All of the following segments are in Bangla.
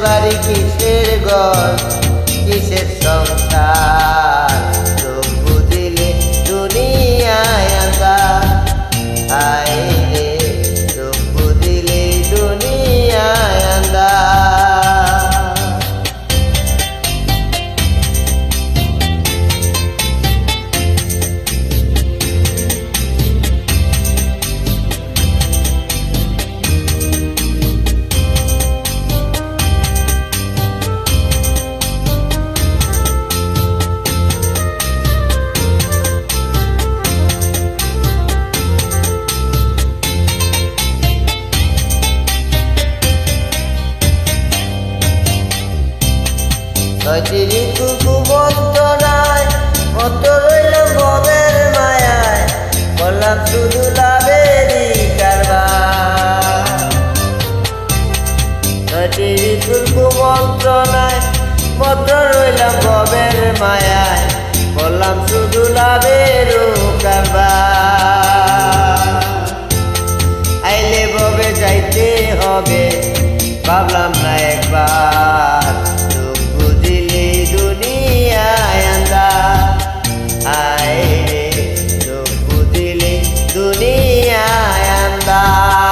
বাড়ি কিসের ঘর কিসের সংসার চোখ বুঝিলে দুনিয়ায় আন্ধার আয় রে চোখ বুঝিলে দুনিয়ায় আন্ধার ছয়টি ঋতু কুমন্ত্রণায় কত রইল ভবের মায়ায় বললাম শুধু লাভেরই কারবার ছয়টি ঋতুর কুমন্ত্রণায় কত রইলাম ভবের মায়ায় বললাম শুধু লাভেরও কারবার আইলে ভবে যাইতে হবে ভাবলাম না একবার দুনিয়ায় আন্ধার আয় রে চোখ বুঝিলে দুনিয়ায় আন্ধার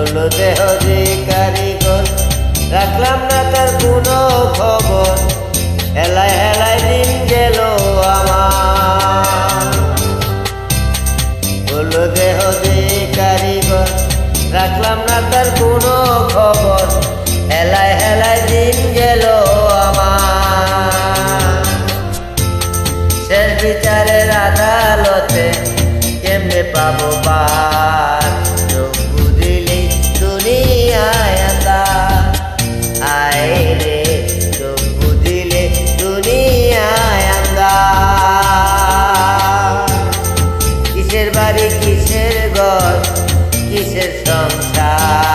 বললো দেহ যে কারিগর রাখলাম না তার কোনো খবর হেলায় হেলায় দিন গেল আমার বললো দেহ যে কারিগর রাখলাম না তার কোনো খবর হেলায় হেলায় দিন গেল আমার শেষ বিচারের আদালতে কেমনে পাবো পার দুনিয়ায় আন্ধার আয় রে চোখ বুঝিলে দুনিয়ায় আন্ধার কিসের বাড়ি কিসের ঘর কিসের সংসার